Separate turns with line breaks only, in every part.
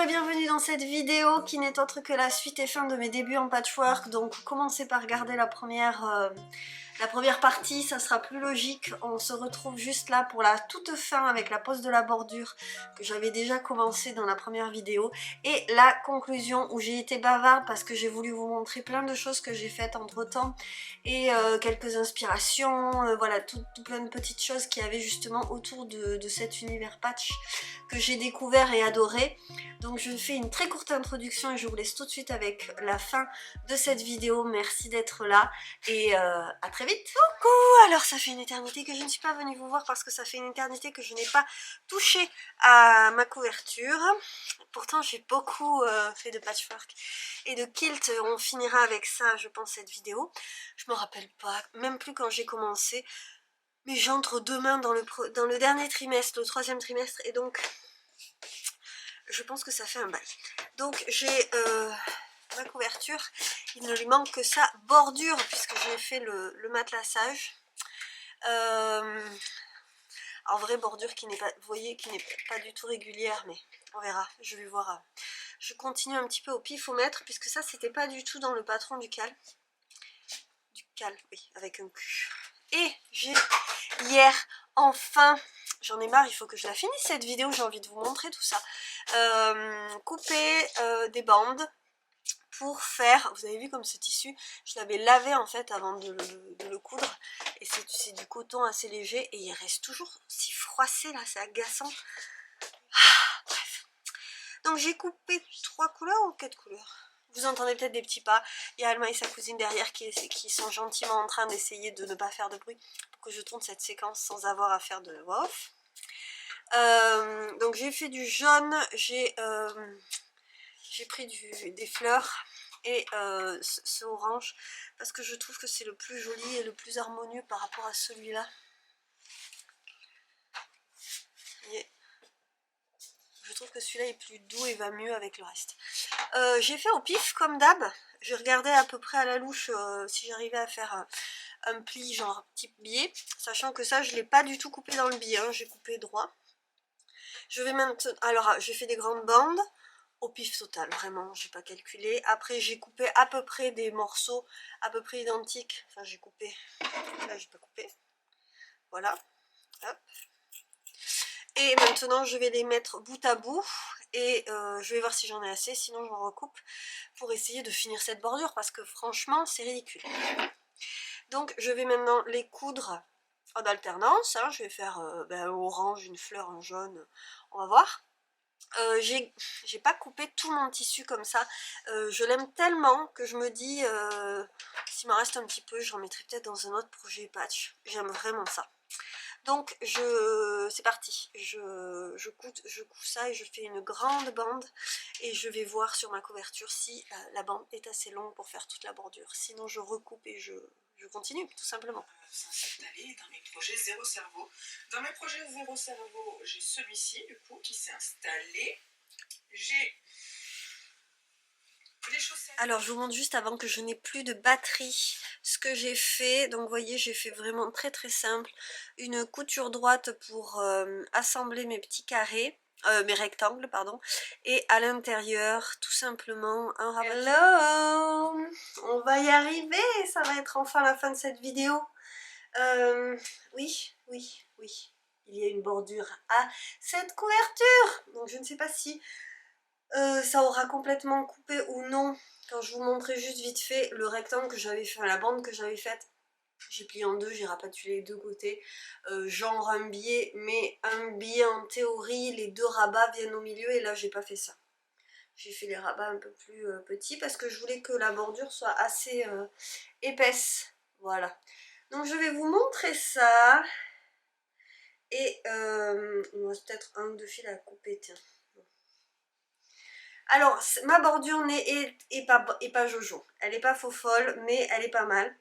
et bienvenue dans cette vidéo qui n'est autre que la suite et fin de mes débuts en patchwork. Donc commencez par regarder la première partie, ça sera plus logique. On se retrouve juste là pour la toute fin avec la pose de la bordure que j'avais déjà commencé dans la première vidéo. Et la conclusion où j'ai été bavarde parce que j'ai voulu vous montrer plein de choses que j'ai faites entre temps. Et quelques inspirations, voilà, tout plein de petites choses qu'il y avait justement autour de cet univers patch que j'ai découvert et adoré. Donc je fais une très courte introduction et je vous laisse tout de suite avec la fin de cette vidéo. Merci d'être là et à très vite. Coucou! Alors ça fait une éternité que je ne suis pas venue vous voir parce que ça fait une éternité que je n'ai pas touché à ma couverture. Pourtant j'ai beaucoup fait de patchwork et de kilt. On finira avec ça je pense cette vidéo. Je me rappelle pas, même plus quand j'ai commencé. Mais j'entre demain dans le dernier trimestre, le 3e trimestre, et donc je pense que ça fait un bail. Donc j'ai ma couverture, il ne lui manque que sa bordure puisque j'ai fait le matelassage. En vraie bordure qui n'est pas, vous voyez, qui n'est pas du tout régulière, mais on verra, je vais voir. Je continue un petit peu au pifomètre puisque ça c'était pas du tout dans le patron du cal. Du cal, oui, avec un Q. Et j'ai hier, enfin, j'en ai marre, il faut que je la finisse cette vidéo, j'ai envie de vous montrer tout ça. Couper des bandes pour faire, vous avez vu comme ce tissu, je l'avais lavé en fait avant de le coudre. Et c'est du coton assez léger et il reste toujours si froissé là, c'est agaçant. Bref. Donc j'ai coupé 3 couleurs ou 4 couleurs. Vous entendez peut-être des petits pas. Il y a Alma et sa cousine derrière qui sont gentiment en train d'essayer de ne pas faire de bruit pour que je tourne cette séquence sans avoir à faire de voix off. Donc j'ai fait du jaune, j'ai pris des fleurs et ce orange parce que je trouve que c'est le plus joli et le plus harmonieux par rapport à celui-là. Je trouve que celui-là est plus doux et va mieux avec le reste. J'ai fait au pif comme d'hab. J'ai regardé à peu près à la louche si j'arrivais à faire un pli genre type billet. Sachant que ça je ne l'ai pas du tout coupé dans le billet, hein, j'ai coupé droit. Je vais maintenant... Alors j'ai fait des grandes bandes au pif total, vraiment, j'ai pas calculé. Après j'ai coupé à peu près des morceaux à peu près identiques. Enfin j'ai coupé... Là j'ai pas coupé. Voilà. Hop. Et maintenant je vais les mettre bout à bout et je vais voir si j'en ai assez, sinon j'en recoupe pour essayer de finir cette bordure parce que franchement c'est ridicule. Donc je vais maintenant les coudre en alternance, hein. Je vais faire un orange, une fleur, un jaune, on va voir. J'ai pas coupé tout mon tissu comme ça, je l'aime tellement que je me dis s'il m'en reste un petit peu j'en mettrai peut-être dans un autre projet patch, j'aime vraiment ça. Donc c'est parti, je couds ça et je fais une grande bande et je vais voir sur ma couverture si la bande est assez longue pour faire toute la bordure. Sinon je recoupe et je continue tout simplement.
S'installer dans mes projets Zéro Cerveau. Dans mes projets Zéro Cerveau, j'ai celui-ci du coup qui s'est installé. J'ai...
Alors je vous montre juste avant que je n'ai plus de batterie ce que j'ai fait. Donc vous voyez j'ai fait vraiment très très simple. Une couture droite pour assembler mes petits carrés. Mes rectangles pardon, et à l'intérieur tout simplement un rabat. Hello, on va y arriver, ça va être enfin la fin de cette vidéo. Oui, il y a une bordure à cette couverture, donc je ne sais pas si ça aura complètement coupé ou non quand je vous montrerai juste vite fait le rectangle que j'avais fait, la bande que j'avais faite. J'ai plié en deux, j'ai rapatulé les deux côtés, genre un billet, mais un billet en théorie, les deux rabats viennent au milieu et là j'ai pas fait ça. J'ai fait les rabats un peu plus petits parce que je voulais que la bordure soit assez épaisse, voilà. Donc je vais vous montrer ça et il me reste peut-être un ou deux fils à couper, tiens. Alors, ma bordure est pas jojo. Elle n'est pas faux folle, mais elle est pas mal.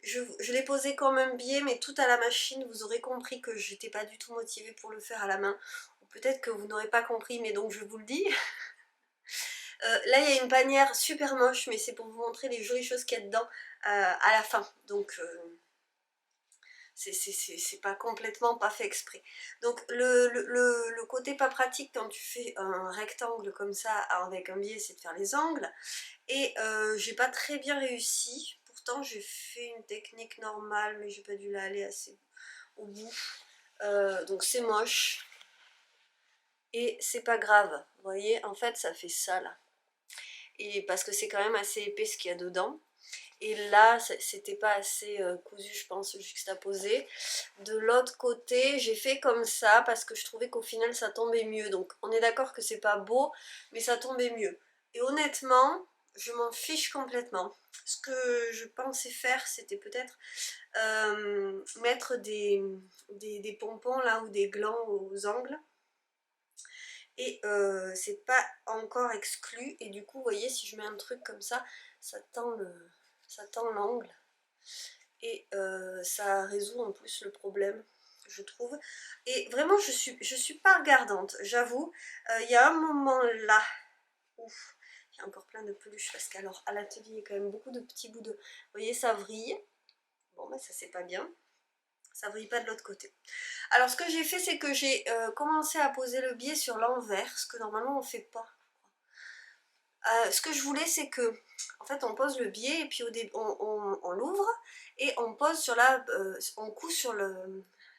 Je l'ai posée comme un billet, mais tout à la machine. Vous aurez compris que j'étais pas du tout motivée pour le faire à la main. Ou peut-être que vous n'aurez pas compris, mais donc je vous le dis. Là, il y a une panière super moche, mais c'est pour vous montrer les jolies choses qu'il y a dedans à la fin. Donc c'est pas complètement pas fait exprès. Donc le côté pas pratique quand tu fais un rectangle comme ça avec un biais, c'est de faire les angles. Et j'ai pas très bien réussi. Pourtant j'ai fait une technique normale, mais j'ai pas dû l'aller assez au bout. Donc c'est moche. Et c'est pas grave. Vous voyez, en fait ça fait ça là. Et parce que c'est quand même assez épais ce qu'il y a dedans. Et là, c'était pas assez cousu, je pense, juxtaposé. De l'autre côté, j'ai fait comme ça parce que je trouvais qu'au final, ça tombait mieux. Donc, on est d'accord que c'est pas beau, mais ça tombait mieux. Et honnêtement, je m'en fiche complètement. Ce que je pensais faire, c'était peut-être mettre des pompons là ou des glands aux angles. Et c'est pas encore exclu. Et du coup, vous voyez, si je mets un truc comme ça tend l'angle. Et ça résout en plus le problème, je trouve. Et vraiment, je suis pas regardante, j'avoue. Il y a un moment là où il y a encore plein de peluches parce qu'alors à l'atelier, il y a quand même beaucoup de petits bouts de... Vous voyez, ça vrille. Bon, ben ça c'est pas bien. Ça vrille pas de l'autre côté. Alors ce que j'ai fait, c'est que j'ai commencé à poser le biais sur l'envers, ce que normalement on fait pas. Ce que je voulais, c'est que, en fait, on pose le biais et puis on l'ouvre et on pose sur on coud sur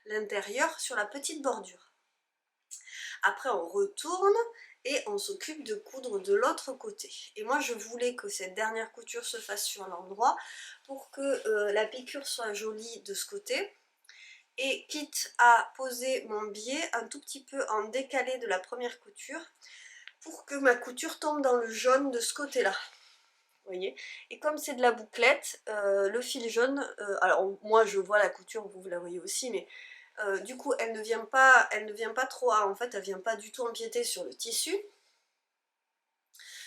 l'intérieur, sur la petite bordure. Après, on retourne et on s'occupe de coudre de l'autre côté. Et moi, je voulais que cette dernière couture se fasse sur l'endroit pour que la piqûre soit jolie de ce côté. Et quitte à poser mon biais un tout petit peu en décalé de la première couture, pour que ma couture tombe dans le jaune de ce côté-là. Vous voyez, et comme c'est de la bouclette, le fil jaune, alors moi je vois la couture, vous la voyez aussi, mais du coup elle ne vient pas trop, en fait elle vient pas du tout empiéter sur le tissu.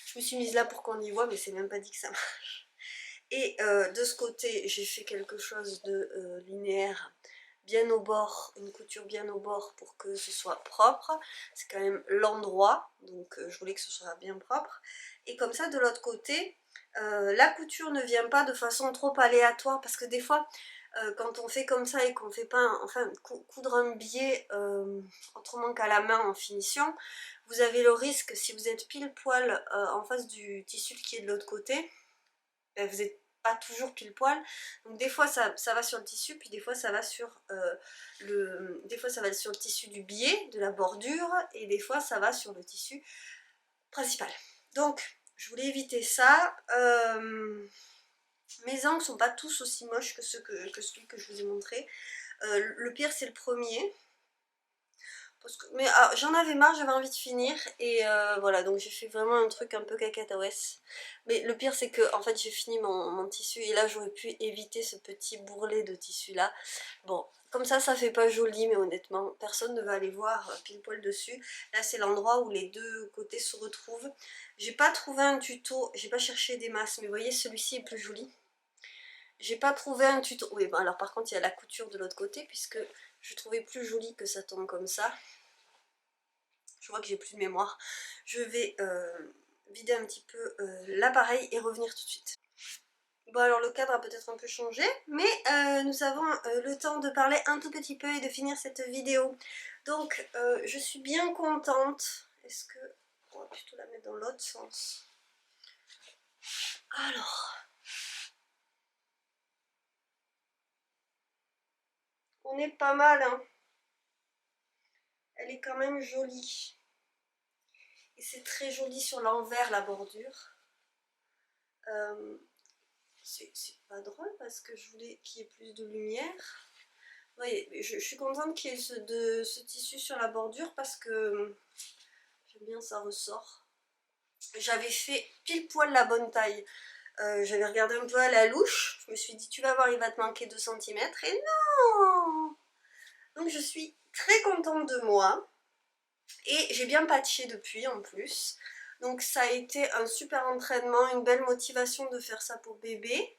Je me suis mise là pour qu'on y voit, mais c'est même pas dit que ça marche. Et de ce côté, j'ai fait quelque chose de linéaire, bien au bord, une couture bien au bord pour que ce soit propre. C'est quand même l'endroit, donc je voulais que ce soit bien propre. Et comme ça, de l'autre côté, la couture ne vient pas de façon trop aléatoire, parce que des fois, quand on fait comme ça et qu'on fait pas, enfin, coudre un biais autrement qu'à la main en finition, vous avez le risque, si vous êtes pile poil en face du tissu qui est de l'autre côté, ben, vous n'êtes pas toujours pile poil. Donc des fois ça va sur le tissu, puis des fois ça va sur le tissu du biais, de la bordure, et des fois ça va sur le tissu principal. Donc je voulais éviter ça. Mes angles sont pas tous aussi moches que celui que je vous ai montré. Le pire c'est le premier. Mais j'en avais marre, j'avais envie de finir et voilà, donc j'ai fait vraiment un truc un peu cacataouès. Mais le pire c'est que en fait j'ai fini mon tissu et là j'aurais pu éviter ce petit bourrelet de tissu là. Bon, comme ça fait pas joli, mais honnêtement personne ne va aller voir pile poil dessus. Là c'est l'endroit où les deux côtés se retrouvent. J'ai pas trouvé un tuto, j'ai pas cherché des masses, mais vous voyez celui-ci est plus joli. J'ai pas trouvé un tuto, oui bon, alors par contre il y a la couture de l'autre côté puisque je trouvais plus joli que ça tombe comme ça. Je vois que j'ai plus de mémoire. Je vais vider un petit peu l'appareil et revenir tout de suite. Bon alors le cadre a peut-être un peu changé, mais nous avons le temps de parler un tout petit peu et de finir cette vidéo. Donc je suis bien contente. Est-ce que... On va plutôt la mettre dans l'autre sens. Alors... On est pas mal, hein. Elle est quand même jolie. Et c'est très joli sur l'envers, la bordure. C'est pas drôle parce que je voulais qu'il y ait plus de lumière. Oui, je suis contente qu'il y ait ce tissu sur la bordure parce que j'aime bien, ça ressort. J'avais fait pile poil la bonne taille. J'avais regardé un peu à la louche. Je me suis dit, tu vas voir, il va te manquer 2 cm. Et non! Donc je suis très contente de moi. Et j'ai bien patché depuis en plus. Donc ça a été un super entraînement, une belle motivation de faire ça pour bébé.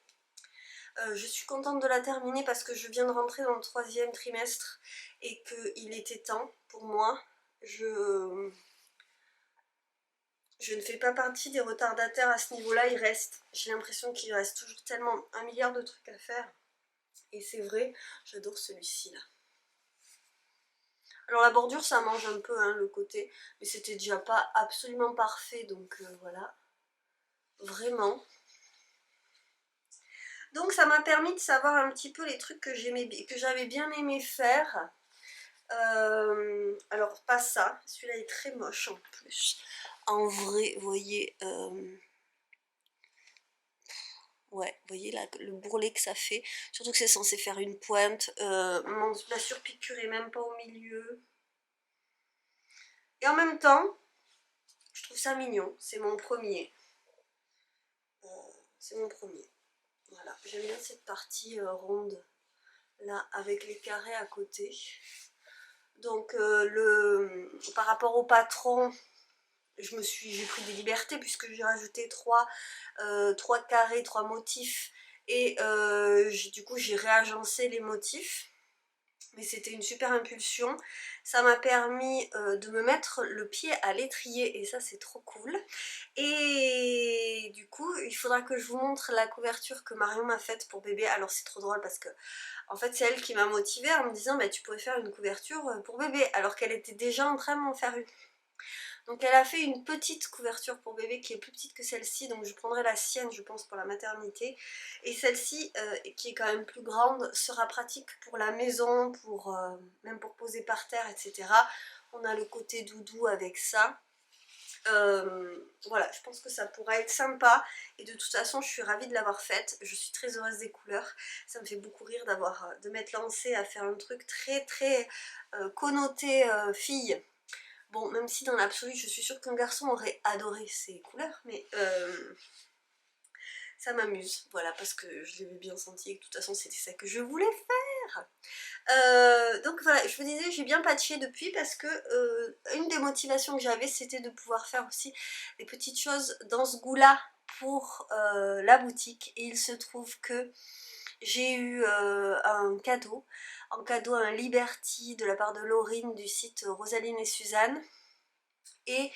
Je suis contente de la terminer parce que je viens de rentrer dans le 3e trimestre et qu'il était temps pour moi. Je ne fais pas partie des retardataires à ce niveau-là, j'ai l'impression qu'il reste toujours tellement 1 milliard de trucs à faire. Et c'est vrai, j'adore celui-ci là. Alors la bordure ça mange un peu hein, le côté, mais c'était déjà pas absolument parfait, donc voilà, vraiment. Donc ça m'a permis de savoir un petit peu les trucs que j'avais bien aimé faire. Alors pas ça, celui-là est très moche en plus. En vrai, vous voyez, ouais, vous voyez là, le bourrelet que ça fait. Surtout que c'est censé faire une pointe. La surpiqûre est même pas au milieu. Et en même temps, je trouve ça mignon. C'est mon premier. C'est mon premier. Voilà, j'aime bien cette partie ronde là avec les carrés à côté. Donc par rapport au patron, j'ai pris des libertés puisque j'ai rajouté trois carrés, 3 motifs et du coup j'ai réagencé les motifs. Mais c'était une super impulsion, ça m'a permis de me mettre le pied à l'étrier et ça c'est trop cool. Et du coup il faudra que je vous montre la couverture que Marion m'a faite pour bébé. Alors c'est trop drôle parce que en fait c'est elle qui m'a motivée en me disant bah, tu pourrais faire une couverture pour bébé, alors qu'elle était déjà en train de m'en faire une. Donc elle a fait une petite couverture pour bébé qui est plus petite que celle-ci, donc je prendrai la sienne je pense pour la maternité. Et celle-ci qui est quand même plus grande sera pratique pour la maison, même pour poser par terre, etc. On a le côté doudou avec ça. Voilà, je pense que ça pourra être sympa et de toute façon je suis ravie de l'avoir faite, je suis très heureuse des couleurs, ça me fait beaucoup rire de m'être lancée à faire un truc très connoté fille. Bon, même si dans l'absolu, je suis sûre qu'un garçon aurait adoré ces couleurs, mais ça m'amuse, voilà, parce que je l'avais bien senti et que de toute façon, c'était ça que je voulais faire. Donc voilà, je vous disais, j'ai bien patché depuis parce que une des motivations que j'avais, c'était de pouvoir faire aussi des petites choses dans ce goût-là pour la boutique. Et il se trouve que j'ai eu un cadeau, un Liberty de la part de Laurine du site Rosaline et Suzanne. Et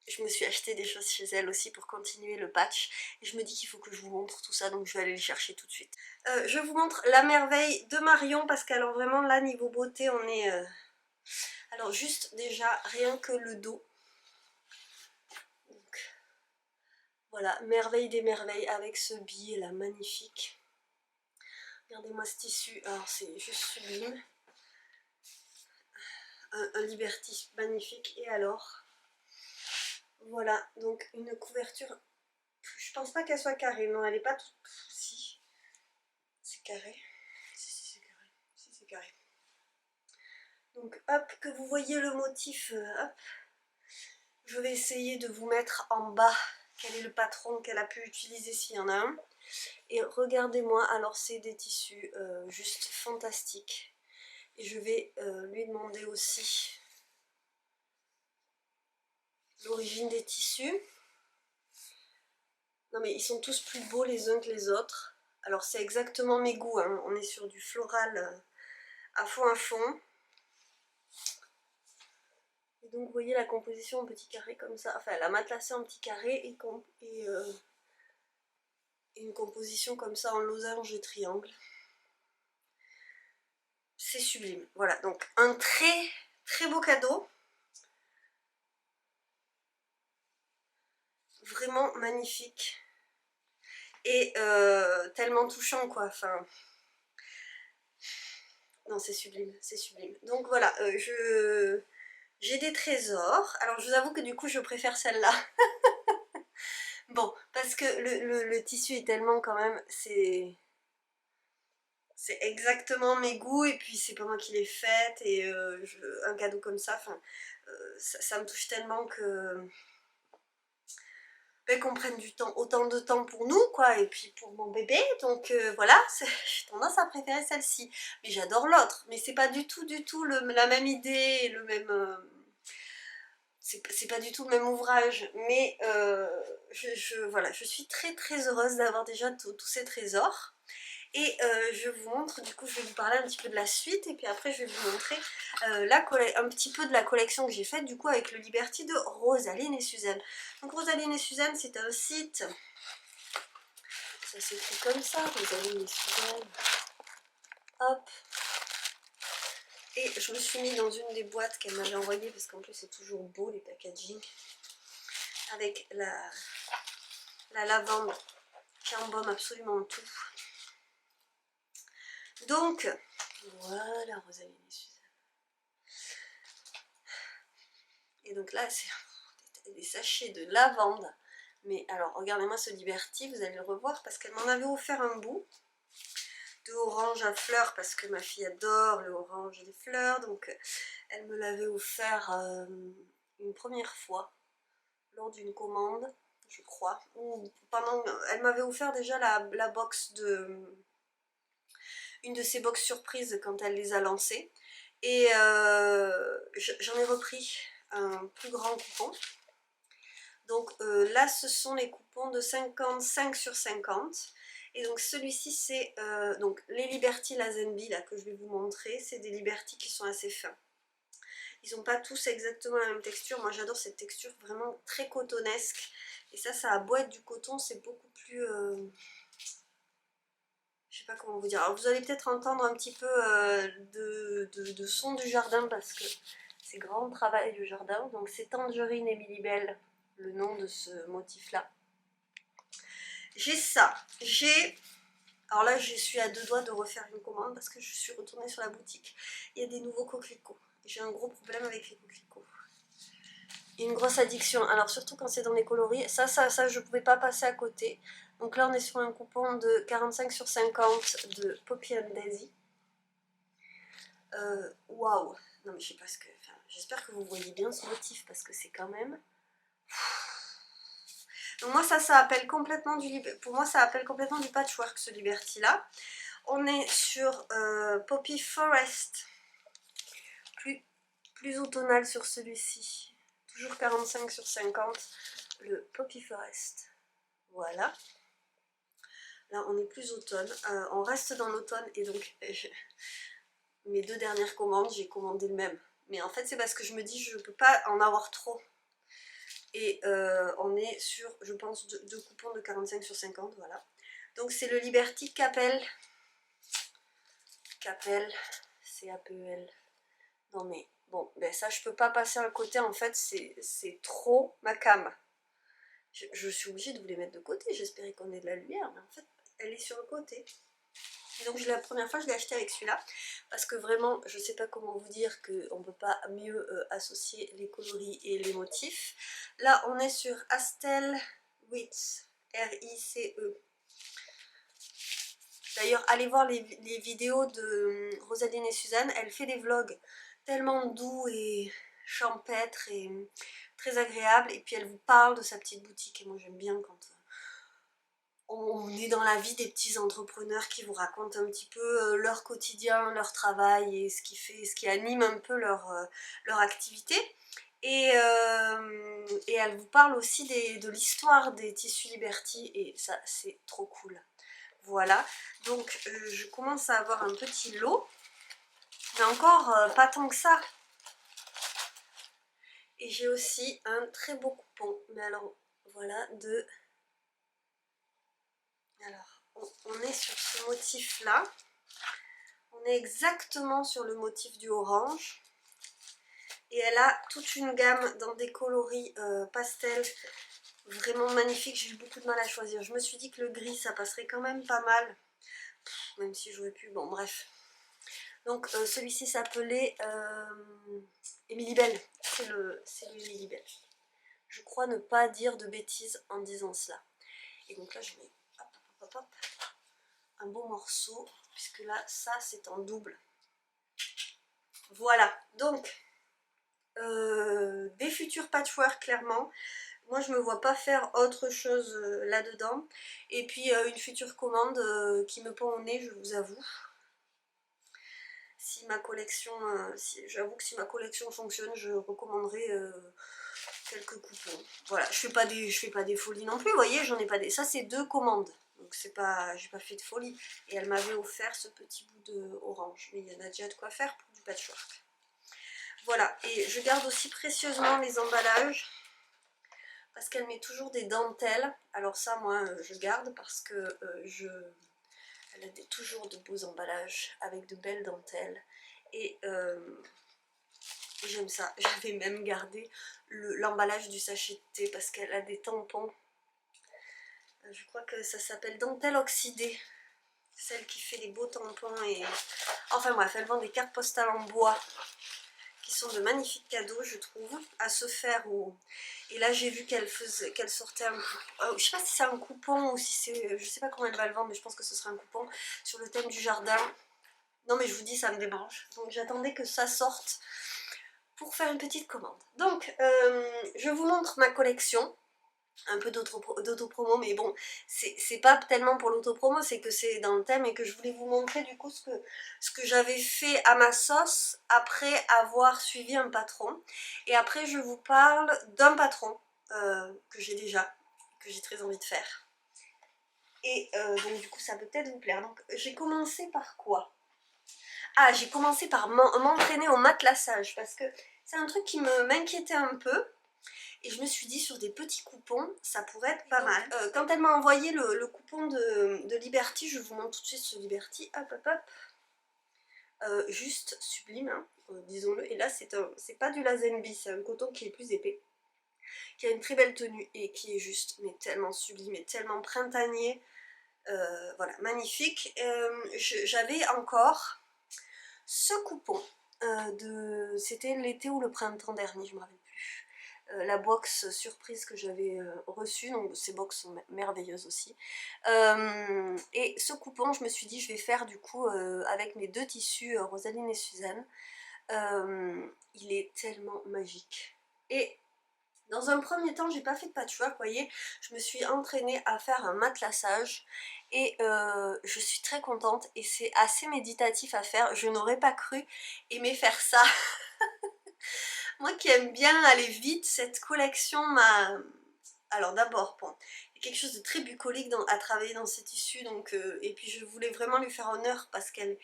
je me suis acheté des choses chez elle aussi pour continuer le patch. Et je me dis qu'il faut que je vous montre tout ça, donc je vais aller les chercher tout de suite. Je vous montre la merveille de Marion, parce qu'alors vraiment là, niveau beauté, on est... Alors juste déjà, rien que le dos. Donc, voilà, merveille des merveilles avec ce billet là, magnifique. Regardez-moi ce tissu, alors c'est juste sublime. Un Liberty magnifique, et alors... Voilà, donc une couverture, je pense pas qu'elle soit carrée, non, elle est pas toute... Si, c'est carré, si c'est carré, si c'est carré. Donc hop, que vous voyez le motif, hop, je vais essayer de vous mettre en bas quel est le patron qu'elle a pu utiliser s'il y en a un. Et regardez-moi, alors c'est des tissus juste fantastiques. Et je vais lui demander aussi l'origine des tissus. Non mais ils sont tous plus beaux les uns que les autres. Alors c'est exactement mes goûts, hein. On est sur du floral à fond. Et donc vous voyez la composition en petits carrés comme ça. Enfin elle a matelassé en petits carrés et une composition comme ça en losange et triangle. C'est sublime. Voilà, donc un très beau cadeau. Vraiment magnifique. Et tellement touchant quoi. Enfin, non c'est sublime, c'est sublime. Donc voilà, j'ai des trésors. Alors je vous avoue que du coup je préfère celle-là. Bon, parce que le tissu est tellement quand même, c'est exactement mes goûts et puis c'est pas moi qui l'ai faite et un cadeau comme ça, enfin, ça me touche tellement que qu'on prenne du temps, autant de temps pour nous quoi, et puis pour mon bébé, donc voilà, j'ai tendance à préférer celle-ci, mais j'adore l'autre, mais c'est pas du tout la même idée, le même... c'est pas du tout le même ouvrage, mais voilà, je suis très heureuse d'avoir déjà tous ces trésors. Et je vous montre, du coup je vais vous parler un petit peu de la suite et puis après je vais vous montrer un petit peu de la collection que j'ai faite du coup avec le Liberty de Rosaline et Suzanne. Donc Rosaline et Suzanne c'est un site Ça s'écrit comme ça, vous avez les Suzanne. Hop. Et je me suis mis dans une des boîtes qu'elle m'avait envoyées, parce qu'en plus c'est toujours beau les packaging, avec la lavande qui embaume absolument tout. Donc, voilà Rosaline et Suzanne. Et donc là, c'est des sachets de lavande. Mais alors, regardez-moi ce Liberty, vous allez le revoir, parce qu'elle m'en avait offert un bout de orange à fleurs, parce que ma fille adore le orange et les fleurs. Donc, elle me l'avait offert une première fois, lors d'une commande, je crois. Ou pendant, elle m'avait offert déjà la box de... une de ces box surprises quand elle les a lancées. Et j'en ai repris un plus grand coupon. Donc là ce sont les coupons de 55 sur 50. Et donc celui-ci c'est donc les Liberty Lazenby là que je vais vous montrer. C'est des Liberty qui sont assez fins. Ils n'ont pas tous exactement la même texture. Moi j'adore cette texture vraiment très cotonesque. Et ça a beau être du coton, c'est beaucoup plus... je sais pas comment vous dire. Alors vous allez peut-être entendre un petit peu de son du jardin parce que c'est grand travail du jardin. Donc c'est Tangerine et Milibel, le nom de ce motif là. J'ai ça, j'ai... Alors là je suis à 2 doigts de refaire une commande parce que je suis retournée sur la boutique. Il y a des nouveaux coquelicots. J'ai un gros problème avec les coquelicots. Une grosse addiction, alors surtout quand c'est dans les coloris, ça je pouvais pas passer à côté. Donc là on est sur un coupon de 45 sur 50 de Poppy and Daisy. Waouh, non mais je sais pas ce que... Enfin, j'espère que vous voyez bien ce motif parce que c'est quand même... Donc moi ça appelle complètement du... Pour moi ça appelle complètement du patchwork ce Liberty là. On est sur Poppy Forest, plus automnal sur celui-ci. Toujours 45 sur 50, le Poppy Forest. Voilà. Là on est plus automne, on reste dans l'automne et donc mes 2 dernières commandes j'ai commandé le même. Mais en fait c'est parce que je me dis je ne peux pas en avoir trop. Et on est sur je pense 2 coupons de 45 sur 50, voilà. Donc c'est le Liberty Capel. Capel, C-A-P-E-L. Non mais bon, ben ça je peux pas passer à côté en fait, c'est trop ma cam. Je suis obligée de vous les mettre de côté, j'espérais qu'on ait de la lumière, mais en fait elle est sur le côté. Et donc la première fois je l'ai acheté avec celui-là, parce que vraiment je sais pas comment vous dire qu'on ne peut pas mieux associer les coloris et les motifs. Là on est sur Astel Rice, R-I-C-E. D'ailleurs allez voir les vidéos de Rosaline et Suzanne, elle fait des vlogs tellement doux et champêtres et très agréables, et puis elle vous parle de sa petite boutique, et moi j'aime bien quand on est dans la vie des petits entrepreneurs qui vous racontent un petit peu leur quotidien, leur travail et ce qui anime un peu leur activité. Et elle vous parle aussi de l'histoire des tissus Liberty et ça c'est trop cool. Voilà, donc je commence à avoir un petit lot, mais encore pas tant que ça. Et j'ai aussi un très beau coupon, mais alors voilà, alors on est sur ce motif là, on est exactement sur le motif du orange, et elle a toute une gamme dans des coloris pastels vraiment magnifiques. J'ai eu beaucoup de mal à choisir, je me suis dit que le gris ça passerait quand même pas mal, même si j'aurais pu, bon bref. Donc celui-ci s'appelait Emily Bell, c'est le Emily Bell. Je crois ne pas dire de bêtises en disant cela. Et donc là je mets hop, hop, hop, un beau morceau, puisque là ça c'est en double. Voilà, donc des futurs patchwork clairement. Moi je me vois pas faire autre chose là-dedans. Et puis une future commande qui me pend au nez, je vous avoue. Si ma collection, j'avoue que si ma collection fonctionne, je recommanderais quelques coupons. Voilà, je fais pas des folies non plus, vous voyez, j'en ai pas des. Ça c'est 2 commandes, donc c'est pas, j'ai pas fait de folie. Et elle m'avait offert ce petit bout de orange, mais il y en a déjà de quoi faire pour du patchwork. Voilà, et je garde aussi précieusement les emballages parce qu'elle met toujours des dentelles. Alors ça, moi, je garde parce que elle a toujours de beaux emballages avec de belles dentelles. Et j'aime ça. J'avais même gardé l'emballage du sachet de thé parce qu'elle a des tampons. Je crois que ça s'appelle dentelle oxydée. Celle qui fait les beaux tampons. Et enfin bref, elle vend des cartes postales en bois qui sont de magnifiques cadeaux, je trouve, à se faire. Et là, j'ai vu qu'elle sortait un coupon. Je sais pas si c'est un coupon ou si c'est... Je sais pas comment elle va le vendre, mais je pense que ce sera un coupon sur le thème du jardin. Non mais je vous dis, ça me démange. Donc j'attendais que ça sorte pour faire une petite commande. Donc, je vous montre ma collection. Un peu d'autopromo, mais bon, c'est pas tellement pour l'autopromo, c'est que c'est dans le thème et que je voulais vous montrer du coup ce que j'avais fait à ma sauce après avoir suivi un patron. Et après je vous parle d'un patron que j'ai déjà, que j'ai très envie de faire. Et donc du coup ça peut peut-être vous plaire. Donc j'ai commencé par quoi? Ah, j'ai commencé par m'entraîner au matelassage parce que c'est un truc qui m'inquiétait un peu. Et je me suis dit sur des petits coupons, ça pourrait être pas mal. Quand elle m'a envoyé le coupon de Liberty, je vous montre tout de suite ce Liberty, hop hop hop, juste sublime, hein, disons-le. Et là c'est pas du Lazenby, c'est un coton qui est plus épais, qui a une très belle tenue et qui est juste, mais tellement sublime et tellement printanier. Voilà, magnifique. J'avais encore ce coupon, c'était l'été ou le printemps dernier, je me rappelle plus. La box surprise que j'avais reçue, donc ces box sont merveilleuses aussi. Et ce coupon, je me suis dit, je vais faire du coup avec mes deux tissus Rosaline et Suzanne. Il est tellement magique. Et dans un premier temps, j'ai pas fait de patchwork, vous voyez, je me suis entraînée à faire un matelassage et je suis très contente et c'est assez méditatif à faire. Je n'aurais pas cru aimer faire ça. Moi qui aime bien aller vite, cette collection m'a... Alors d'abord, bon, il y a quelque chose de très bucolique à travailler dans ces tissus, donc, et puis je voulais vraiment lui faire honneur parce qu'elle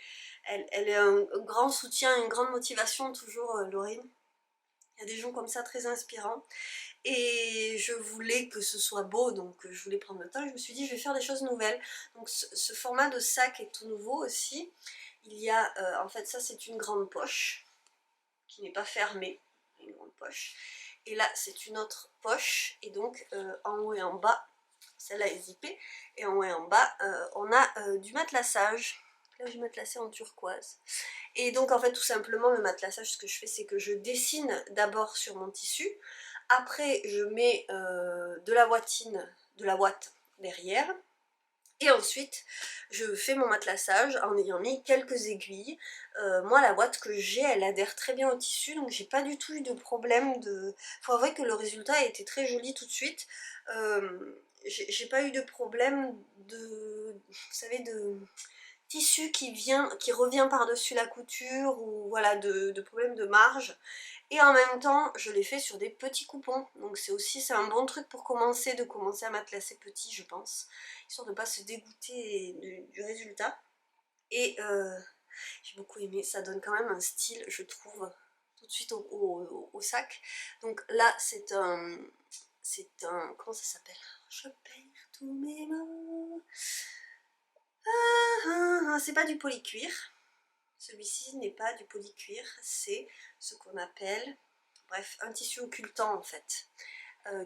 est un grand soutien, une grande motivation toujours, Laurine. Il y a des gens comme ça très inspirants. Et je voulais que ce soit beau, donc je voulais prendre le temps et je me suis dit je vais faire des choses nouvelles. Donc ce format de sac est tout nouveau aussi. Il y a, en fait ça c'est une grande poche qui n'est pas fermée, une grande poche. Et là c'est une autre poche et donc en haut et en bas, celle-là est zippée, et en haut et en bas on a du matelassage. Là j'ai matelassé en turquoise. Et donc en fait tout simplement le matelassage, ce que je fais c'est que je dessine d'abord sur mon tissu. Après, je mets de la ouate derrière. Et ensuite, je fais mon matelassage en ayant mis quelques aiguilles. Moi, la ouate que j'ai, elle adhère très bien au tissu, donc j'ai pas du tout eu de problème de... Faut avouer que le résultat a été très joli tout de suite. J'ai pas eu de problème de... Vous savez, de tissu qui revient par-dessus la couture, ou voilà, de problème de marge. Et en même temps, je l'ai fait sur des petits coupons. Donc c'est un bon truc pour commencer, de commencer à matelasser petit, je pense. Histoire de ne pas se dégoûter du résultat. Et j'ai beaucoup aimé, ça donne quand même un style, je trouve, tout de suite au sac. Donc là, c'est un... Comment ça s'appelle? Je perds tous mes mots. C'est pas du polycuir. Celui-ci n'est pas du polycuir, c'est ce qu'on appelle, bref, un tissu occultant en fait,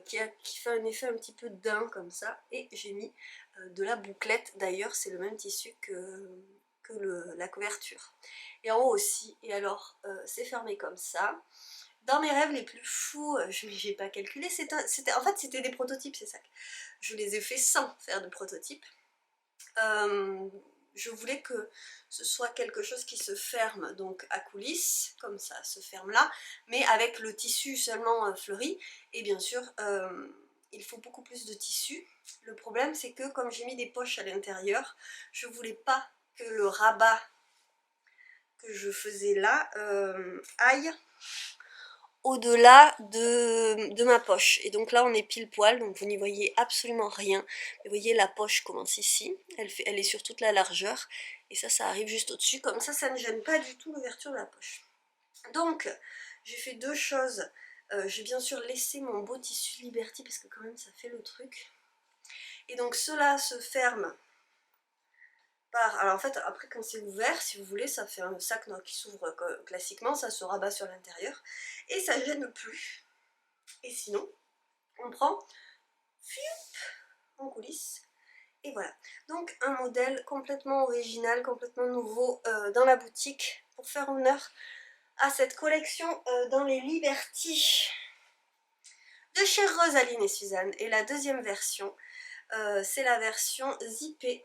qui fait un effet un petit peu daim comme ça. Et j'ai mis de la bouclette, d'ailleurs c'est le même tissu que la couverture. Et en haut aussi, et alors c'est fermé comme ça. Dans mes rêves les plus fous, j'ai pas calculé, en fait c'était des prototypes ces sacs. Je les ai fait sans faire de prototype. Je voulais que ce soit quelque chose qui se ferme donc à coulisses, comme ça se ferme là, mais avec le tissu seulement fleuri. Et bien sûr, il faut beaucoup plus de tissu. Le problème c'est que comme j'ai mis des poches à l'intérieur, je voulais pas que le rabat que je faisais là aille au-delà de ma poche. Et donc là on est pile poil, donc vous n'y voyez absolument rien. Vous voyez la poche commence ici, elle est sur toute la largeur, et ça arrive juste au-dessus, comme ça ne gêne pas du tout l'ouverture de la poche. Donc j'ai fait deux choses J'ai bien sûr laissé mon beau tissu Liberty parce que quand même ça fait le truc. Et donc cela se ferme par... Alors en fait après quand c'est ouvert, si vous voulez, ça fait un sac qui s'ouvre classiquement, ça se rabat sur l'intérieur et ça gêne plus. Et sinon, on prend, on coulisse. Et voilà, donc un modèle complètement original, complètement nouveau dans la boutique pour faire honneur à cette collection dans les Liberty de chez Rosaline et Suzanne. Et la deuxième version, c'est la version zippée,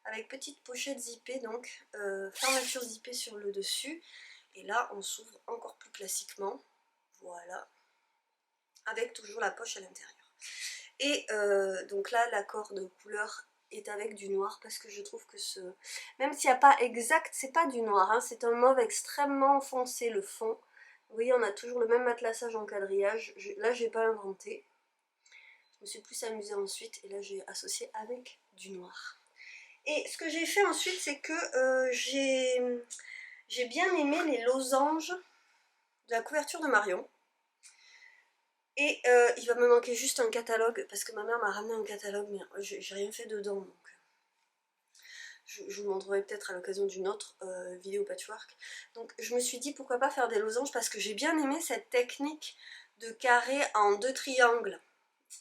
avec petite pochette zippée, donc fermeture zippée sur le dessus. Et là, on s'ouvre encore plus classiquement, voilà, avec toujours la poche à l'intérieur. Et donc là, l'accord de couleur est avec du noir parce que je trouve que même s'il n'y a pas exact, c'est pas du noir, hein, c'est un mauve extrêmement foncé le fond. Vous voyez, on a toujours le même matelassage en quadrillage. Là, j'ai pas inventé. Je me suis plus amusée ensuite et là, j'ai associé avec du noir. Et ce que j'ai fait ensuite, c'est que j'ai bien aimé les losanges de la couverture de Marion. Et il va me manquer juste un catalogue, parce que ma mère m'a ramené un catalogue, mais j'ai rien fait dedans, donc je vous montrerai peut-être à l'occasion d'une autre vidéo patchwork. Donc je me suis dit pourquoi pas faire des losanges, parce que j'ai bien aimé cette technique de carré en 2 triangles.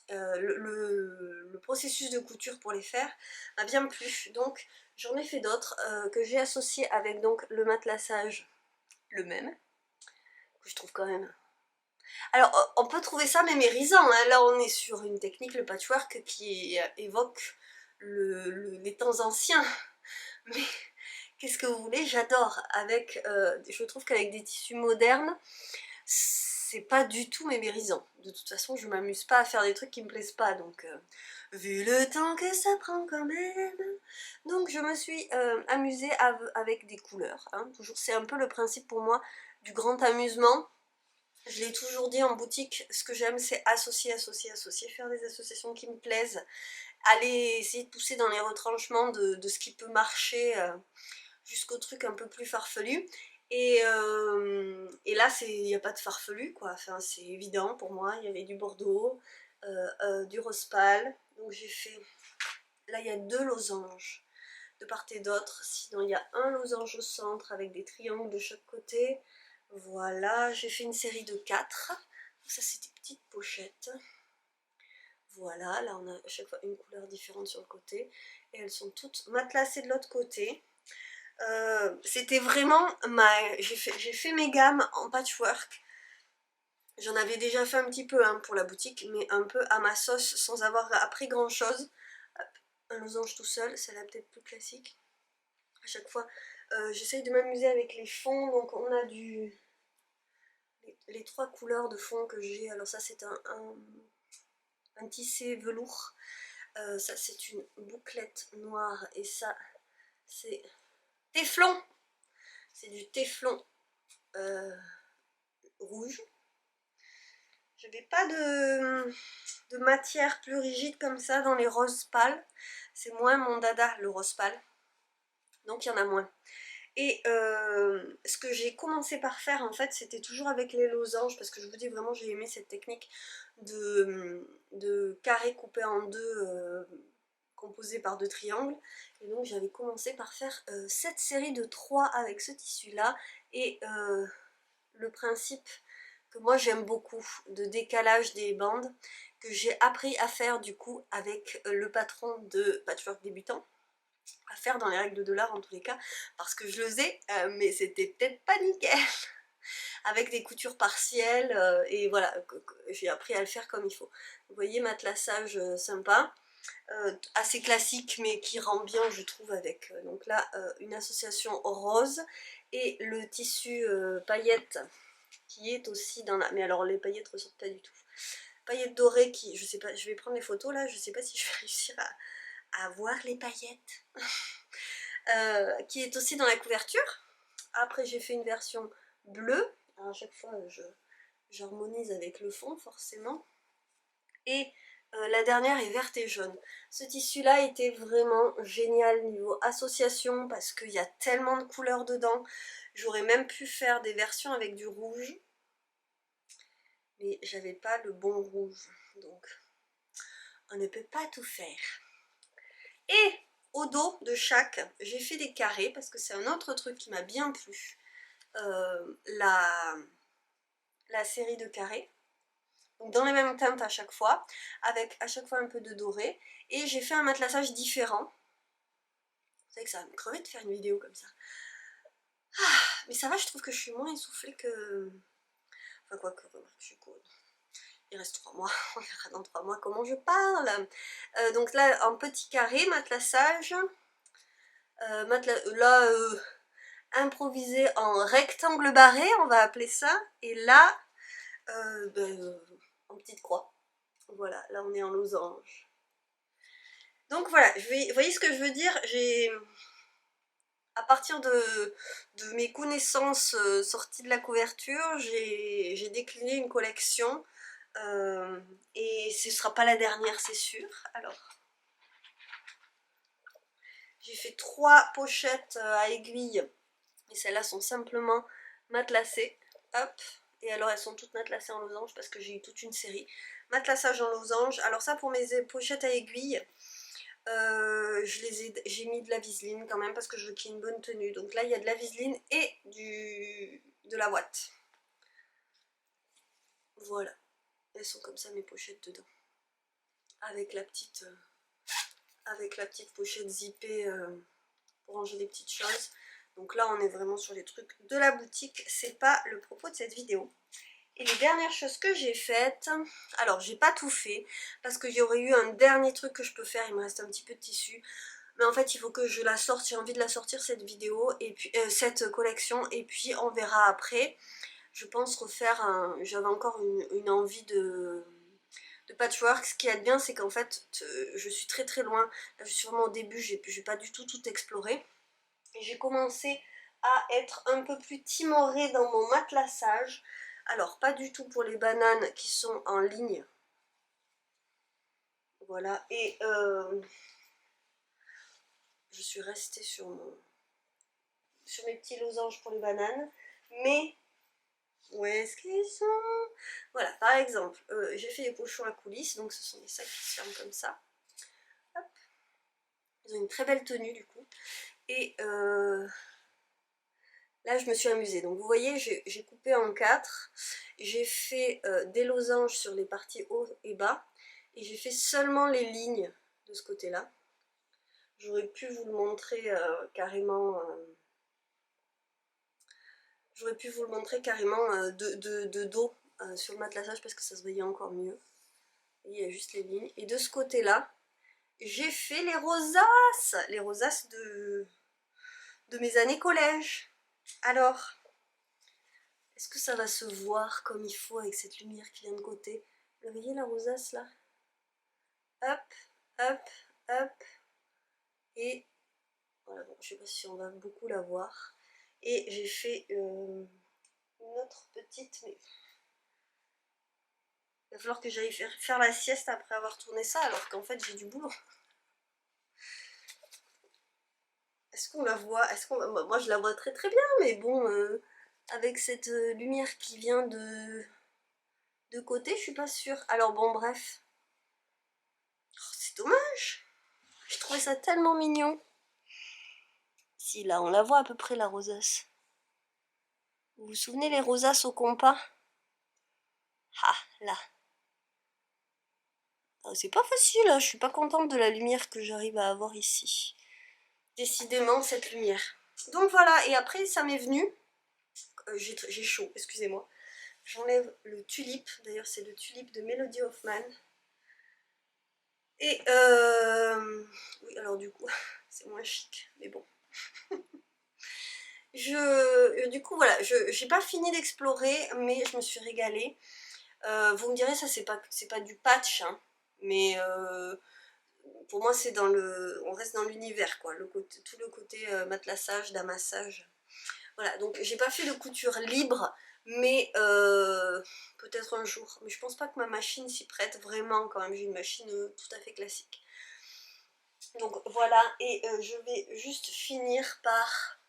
Le processus de couture pour les faire m'a bien plu, donc j'en ai fait d'autres que j'ai associés avec donc le matelassage, le même, que je trouve quand même... Alors, on peut trouver ça mémérisant, hein. Là on est sur une technique, le patchwork, qui évoque les temps anciens. Mais qu'est-ce que vous voulez, j'adore. Je trouve qu'avec des tissus modernes, c'est pas du tout mémérisant. De toute façon, je m'amuse pas à faire des trucs qui me plaisent pas, donc... vu le temps que ça prend quand même... Donc je me suis amusée avec des couleurs, hein. Toujours, c'est un peu le principe pour moi du grand amusement. Je l'ai toujours dit en boutique, ce que j'aime c'est associer, associer, associer, faire des associations qui me plaisent, aller essayer de pousser dans les retranchements de ce qui peut marcher jusqu'au truc un peu plus farfelu. Et là, il n'y a pas de farfelu, quoi. Enfin, c'est évident pour moi. Il y avait du bordeaux, du rose pâle. Donc j'ai fait... Là, il y a 2 losanges de part et d'autre. Sinon, il y a un losange au centre avec des triangles de chaque côté. Voilà, j'ai fait une série de 4. Ça, c'est des petites pochettes. Voilà, là on a à chaque fois une couleur différente sur le côté. Et elles sont toutes matelassées de l'autre côté. C'était vraiment j'ai fait mes gammes en patchwork. J'en avais déjà fait un petit peu hein, pour la boutique, mais un peu à ma sauce, sans avoir appris grand chose. Hop, un losange tout seul, celle-là peut-être plus classique. À chaque fois, j'essaye de m'amuser avec les fonds, donc on a les 3 couleurs de fond que j'ai. Alors ça c'est un tissé velours, ça c'est une bouclette noire et ça c'est téflon, c'est du téflon rouge. Je n'avais pas de matière plus rigide comme ça dans les roses pâles, c'est moins mon dada le rose pâle, donc il y en a moins. Et ce que j'ai commencé par faire en fait, c'était toujours avec les losanges, parce que je vous dis vraiment j'ai aimé cette technique de carré coupé en 2, composé par 2 triangles. Et donc j'avais commencé par faire cette série de 3 avec ce tissu là, et le principe que moi j'aime beaucoup de décalage des bandes, que j'ai appris à faire du coup avec le patron de Patchwork Débutant, à faire dans les règles de l'art en tous les cas, parce que je le faisais, mais c'était peut-être pas nickel, avec des coutures partielles, et voilà, j'ai appris à le faire comme il faut. Vous voyez, matelassage sympa, assez classique, mais qui rend bien, je trouve, avec, donc là, une association rose, et le tissu paillettes, qui est aussi dans la... Mais alors, les paillettes ressortent pas du tout. Paillettes dorées qui, je sais pas, je vais prendre les photos là, je sais pas si je vais réussir à voir les paillettes. Qui est aussi dans la couverture. Après j'ai fait une version bleue, alors à chaque fois j'harmonise avec le fond forcément, et la dernière est verte et jaune. Ce tissu là était vraiment génial niveau association parce qu'il y a tellement de couleurs dedans. J'aurais même pu faire des versions avec du rouge, mais j'avais pas le bon rouge, donc on ne peut pas tout faire. Et au dos de chaque, j'ai fait des carrés parce que c'est un autre truc qui m'a bien plu, la série de carrés. Donc dans les mêmes teintes à chaque fois, avec à chaque fois un peu de doré. Et j'ai fait un matelassage différent. Vous savez que ça va me crever de faire une vidéo comme ça. Ah, mais ça va, je trouve que je suis moins essoufflée que... Enfin quoi que, remarque, je suis cool. Il reste 3 mois, on verra dans 3 mois comment je parle. Donc là, en petit carré, matelassage. Improvisé en rectangle barré, on va appeler ça. Et là, en petite croix. Voilà, là on est en losange. Donc voilà, vous voyez ce que je veux dire? À partir de mes connaissances sorties de la couverture, j'ai décliné une collection et ce ne sera pas la dernière, c'est sûr. Alors, j'ai fait 3 pochettes à aiguilles et celles-là sont simplement matelassées. Hop, et alors elles sont toutes matelassées en losange parce que j'ai eu toute une série. Matelassage en losange. Alors ça, pour mes pochettes à aiguilles, j'ai mis de la viseline quand même parce que je veux qu'il y ait une bonne tenue. Donc là il y a de la viseline et de la ouate. Voilà, elles sont comme ça mes pochettes dedans. Avec la petite pochette zippée pour ranger des petites choses. Donc là on est vraiment sur les trucs de la boutique, c'est pas le propos de cette vidéo. Et les dernières choses que j'ai faites, alors j'ai pas tout fait parce qu'il y aurait eu un dernier truc que je peux faire, il me reste un petit peu de tissu. Mais en fait il faut que je la sorte, j'ai envie de la sortir cette vidéo, et puis cette collection, et puis on verra après. Je pense refaire j'avais encore une envie de patchwork. Ce qui est bien, c'est qu'en fait je suis très très loin. Là je suis vraiment au début, j'ai pas du tout exploré. Et j'ai commencé à être un peu plus timorée dans mon matelassage. Alors pas du tout pour les bananes qui sont en ligne. Voilà, et je suis restée sur mes petits losanges pour les bananes, mais où est-ce qu'ils sont? Voilà, par exemple, j'ai fait les pochons à coulisses, donc ce sont des sacs qui se ferment comme ça. Hop. Ils ont une très belle tenue du coup. Et là je me suis amusée. Donc vous voyez, j'ai coupé en 4. J'ai fait des losanges sur les parties haut et bas. Et j'ai fait seulement les lignes de ce côté-là. J'aurais pu vous le montrer carrément... J'aurais pu vous le montrer carrément de dos sur le matelassage parce que ça se voyait encore mieux. Et il y a juste les lignes. Et de ce côté-là, j'ai fait les rosaces de mes années collège. Alors, est-ce que ça va se voir comme il faut avec cette lumière qui vient de côté? Vous voyez la rosace là? Hop, hop, hop. Et voilà, bon, je sais pas si on va beaucoup la voir. Et j'ai fait une autre petite, mais il va falloir que j'aille faire la sieste après avoir tourné ça, alors qu'en fait j'ai du boulot. Est-ce qu'on la voit? Moi je la vois très très bien, mais bon, avec cette lumière qui vient de côté, je suis pas sûre. Alors bon, bref. Oh, c'est dommage. Je trouvais ça tellement mignon. Si, là, on la voit à peu près, la rosace. Vous vous souvenez les rosaces au compas? Ah, là. Oh, c'est pas facile, hein. Je suis pas contente de la lumière que j'arrive à avoir ici. Décidément, cette lumière. Donc voilà, et après, ça m'est venu. J'ai chaud, excusez-moi. J'enlève le tulipe. D'ailleurs, c'est le tulipe de Melody Hoffman. Et oui, alors du coup, c'est moins chic, mais bon. Du coup, voilà, j'ai pas fini d'explorer, mais je me suis régalée. Vous me direz, ça c'est pas du patch, hein, mais pour moi c'est on reste dans l'univers, quoi, tout le côté matelassage, damassage. Voilà, donc j'ai pas fait de couture libre, mais peut-être un jour. Mais je pense pas que ma machine s'y prête vraiment, quand même, j'ai une machine tout à fait classique. Donc voilà, et je vais juste finir par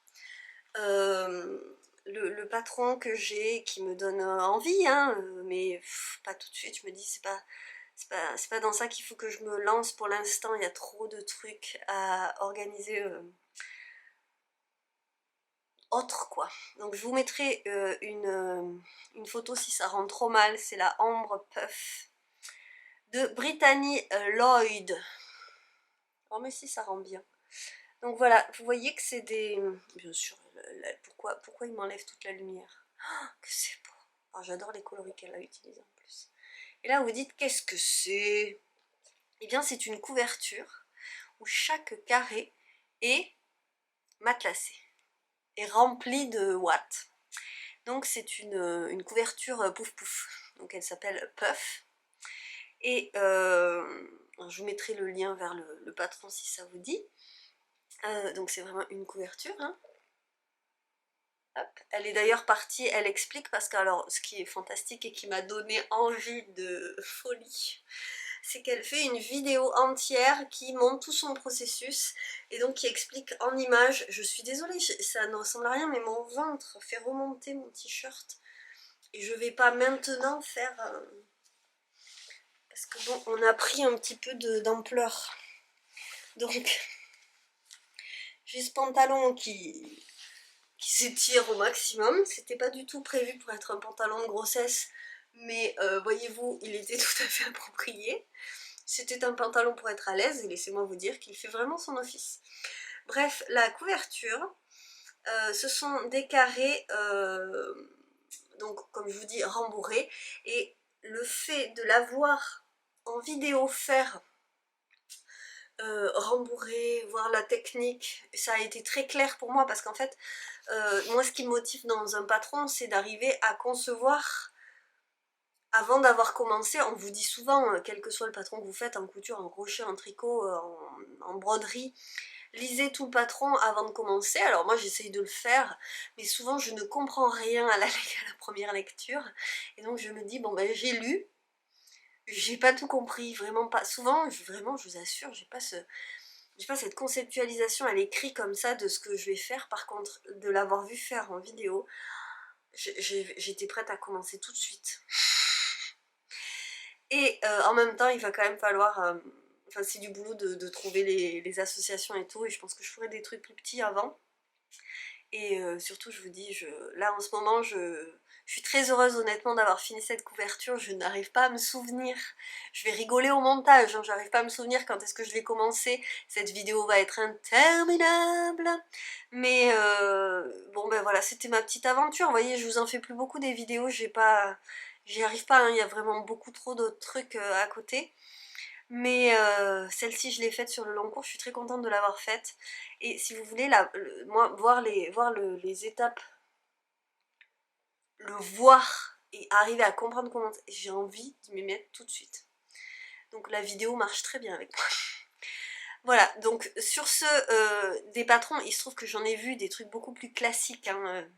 le patron que j'ai qui me donne envie, hein, mais pas tout de suite. Je me dis c'est pas dans ça qu'il faut que je me lance pour l'instant, il y a trop de trucs à organiser autre quoi. Donc je vous mettrai une photo si ça rend trop mal, c'est la Ambre Puff de Brittany Lloyd. Oh mais si ça rend bien. Donc voilà, vous voyez que c'est des... Bien sûr, pourquoi il m'enlève toute la lumière? Oh, que c'est beau. Alors j'adore les coloris qu'elle a utilisés en plus. Et là vous dites qu'est-ce que c'est? Eh bien c'est une couverture où chaque carré est matelassé et rempli de watts. Donc c'est une couverture pouf pouf. Donc elle s'appelle Puff. Et je vous mettrai le lien vers le patron si ça vous dit. Donc c'est vraiment une couverture. Hein. Hop. Elle est d'ailleurs partie, elle explique parce que alors ce qui est fantastique et qui m'a donné envie de folie, c'est qu'elle fait une vidéo entière qui montre tout son processus et donc qui explique en images. Je suis désolée, ça ne ressemble à rien, mais mon ventre fait remonter mon t-shirt et je vais pas maintenant faire parce que bon, on a pris un petit peu d'ampleur. Donc j'ai ce pantalon qui s'étire au maximum. C'était pas du tout prévu pour être un pantalon de grossesse, mais voyez-vous, il était tout à fait approprié. C'était un pantalon pour être à l'aise, et laissez-moi vous dire qu'il fait vraiment son office. Bref, la couverture, ce sont des carrés, donc comme je vous dis, rembourrés, et le fait de l'avoir en vidéo faire rembourrer, voir la technique, ça a été très clair pour moi parce qu'en fait, moi ce qui me motive dans un patron, c'est d'arriver à concevoir avant d'avoir commencé. On vous dit souvent, quel que soit le patron que vous faites, en couture, en crochet, en tricot, en broderie, lisez tout le patron avant de commencer. Alors moi j'essaye de le faire, mais souvent je ne comprends rien à la première lecture, et donc je me dis, bon ben j'ai lu, j'ai pas tout compris, vraiment pas. Souvent, vraiment, je vous assure, j'ai pas cette conceptualisation à l'écrit comme ça de ce que je vais faire. Par contre, de l'avoir vu faire en vidéo, j'étais prête à commencer tout de suite. Et en même temps, il va quand même falloir... enfin, c'est du boulot de trouver les associations et tout, et je pense que je ferai des trucs plus petits avant. Et surtout, je vous dis, là en ce moment, je suis très heureuse honnêtement d'avoir fini cette couverture. Je n'arrive pas à me souvenir, je vais rigoler au montage, hein, j'arrive pas à me souvenir quand est-ce que je vais commencer. Cette vidéo va être interminable. Mais bon ben voilà, c'était ma petite aventure. Vous voyez, je vous en fais plus beaucoup des vidéos, j'y arrive pas, hein, il y a vraiment beaucoup trop d'autres trucs à côté. Mais celle-ci je l'ai faite sur le long cours, je suis très contente de l'avoir faite. Et si vous voulez, moi, voir les étapes, le voir et arriver à comprendre comment... J'ai envie de m'y mettre tout de suite. Donc la vidéo marche très bien avec moi. Voilà, donc sur ce, des patrons, il se trouve que j'en ai vu des trucs beaucoup plus classiques, hein,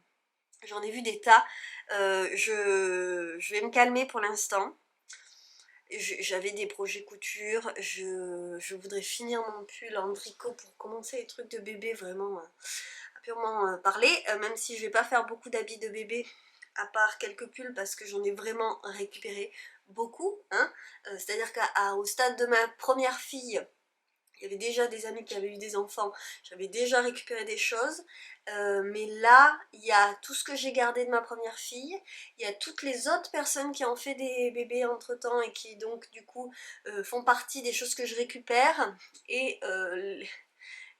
j'en ai vu des tas. Je vais me calmer pour l'instant. J'avais des projets couture, je voudrais finir mon pull en tricot pour commencer les trucs de bébé vraiment à purement parler, même si je vais pas faire beaucoup d'habits de bébé, à part quelques pulls parce que j'en ai vraiment récupéré beaucoup, hein. C'est-à-dire qu'au stade de ma première fille, il y avait déjà des amis qui avaient eu des enfants, j'avais déjà récupéré des choses, mais là, il y a tout ce que j'ai gardé de ma première fille, il y a toutes les autres personnes qui ont fait des bébés entre temps et qui donc du coup font partie des choses que je récupère, et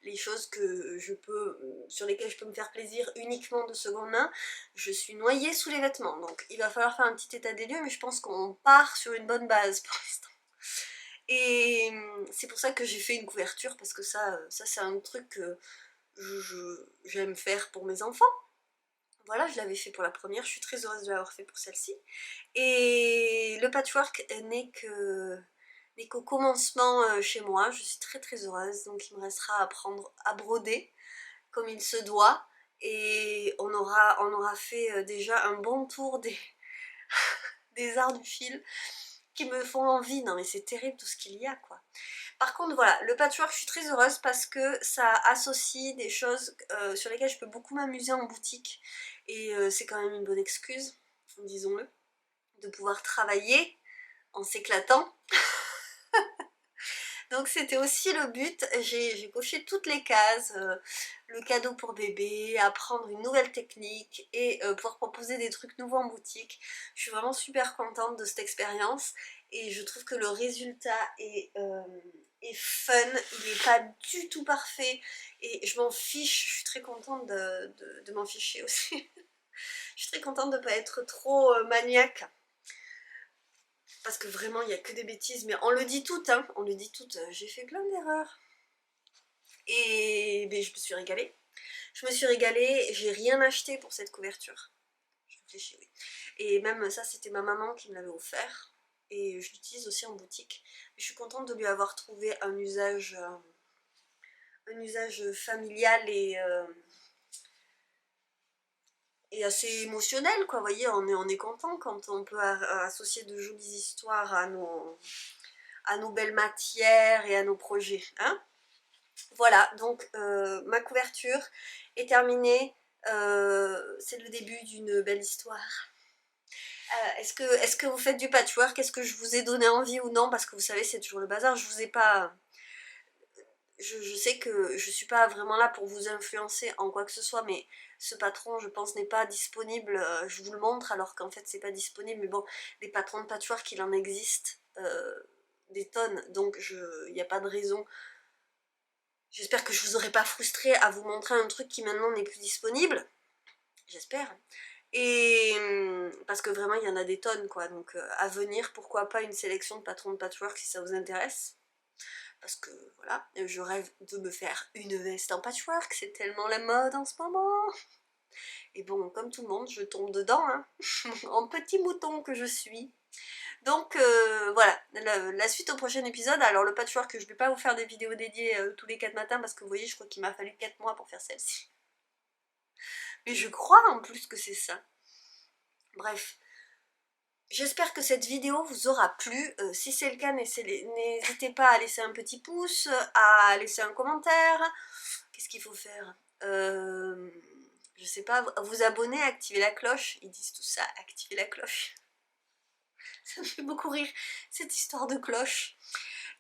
les choses que sur lesquelles je peux me faire plaisir uniquement de seconde main. Je suis noyée sous les vêtements, donc il va falloir faire un petit état des lieux, mais je pense qu'on part sur une bonne base pour l'instant. Et c'est pour ça que j'ai fait une couverture, parce que ça c'est un truc que j'aime faire pour mes enfants. Voilà, je l'avais fait pour la première, je suis très heureuse de l'avoir fait pour celle-ci. Et le patchwork n'est qu'au commencement chez moi, je suis très très heureuse, donc il me restera à apprendre à broder comme il se doit. Et on aura fait déjà un bon tour des arts du fil, qui me font envie. Non mais c'est terrible tout ce qu'il y a quoi. Par contre voilà, le patchwork je suis très heureuse parce que ça associe des choses sur lesquelles je peux beaucoup m'amuser en boutique. Et c'est quand même une bonne excuse, disons-le, de pouvoir travailler en s'éclatant. Donc c'était aussi le but, j'ai coché toutes les cases, le cadeau pour bébé, apprendre une nouvelle technique et pouvoir proposer des trucs nouveaux en boutique. Je suis vraiment super contente de cette expérience et je trouve que le résultat est fun, il n'est pas du tout parfait et je m'en fiche, je suis très contente de m'en ficher aussi. Je suis très contente de ne pas être trop maniaque. Parce que vraiment, il n'y a que des bêtises, mais on le dit toutes, hein, on le dit toutes. J'ai fait plein d'erreurs. Et ben, je me suis régalée. Je me suis régalée, j'ai rien acheté pour cette couverture. Je réfléchis, oui. Et même ça, c'était ma maman qui me l'avait offert. Et je l'utilise aussi en boutique. Je suis contente de lui avoir trouvé un usage familial et assez émotionnel, quoi. Vous voyez, on est content quand on peut associer de jolies histoires à nos belles matières et à nos projets, hein. Voilà, donc ma couverture est terminée, c'est le début d'une belle histoire. Est-ce que vous faites du patchwork? Est-ce que je vous ai donné envie ou non? Parce que vous savez, c'est toujours le bazar, je vous ai pas... Je sais que je suis pas vraiment là pour vous influencer en quoi que ce soit, mais ce patron, je pense, n'est pas disponible. Je vous le montre alors qu'en fait, c'est pas disponible. Mais bon, des patrons de patchwork, il en existe des tonnes, donc il n'y a pas de raison. J'espère que je vous aurai pas frustré à vous montrer un truc qui maintenant n'est plus disponible. J'espère. Et parce que vraiment, il y en a des tonnes, quoi. Donc, à venir, pourquoi pas une sélection de patrons de patchwork si ça vous intéresse. Parce que voilà, je rêve de me faire une veste en patchwork, c'est tellement la mode en ce moment. Et bon, comme tout le monde, je tombe dedans, hein, en petit mouton que je suis. Donc voilà, la suite au prochain épisode. Alors le patchwork, je ne vais pas vous faire des vidéos dédiées tous les 4 matins parce que vous voyez, je crois qu'il m'a fallu 4 mois pour faire celle-ci. Mais je crois en plus que c'est ça. Bref. J'espère que cette vidéo vous aura plu. Si c'est le cas, n'hésitez pas à laisser un petit pouce, à laisser un commentaire. Qu'est-ce qu'il faut faire je sais pas, vous abonner, activer la cloche. Ils disent tout ça, activer la cloche. Ça me fait beaucoup rire, cette histoire de cloche.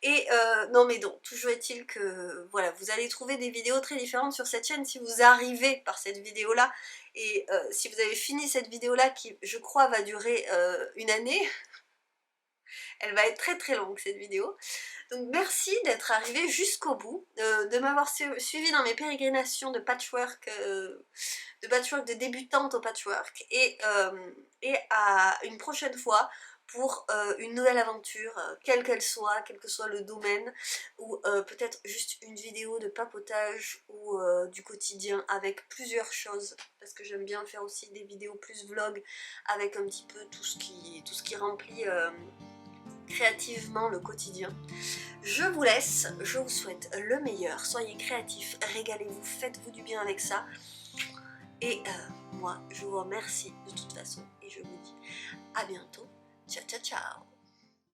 Et non mais donc, toujours est-il que voilà, vous allez trouver des vidéos très différentes sur cette chaîne si vous arrivez par cette vidéo là. Et si vous avez fini cette vidéo là qui je crois va durer une année, elle va être très très longue cette vidéo. Donc merci d'être arrivé jusqu'au bout, de m'avoir suivi dans mes pérégrinations de patchwork de débutante au patchwork. Et à une prochaine fois pour une nouvelle aventure, quelle qu'elle soit, quel que soit le domaine, ou peut-être juste une vidéo de papotage ou du quotidien avec plusieurs choses, parce que j'aime bien faire aussi des vidéos plus vlog avec un petit peu tout ce qui remplit créativement le quotidien. Je vous laisse, je vous souhaite le meilleur, soyez créatifs, régalez-vous, faites-vous du bien avec ça. Et moi, je vous remercie de toute façon et je vous dis à bientôt. Ciao, ciao, ciao.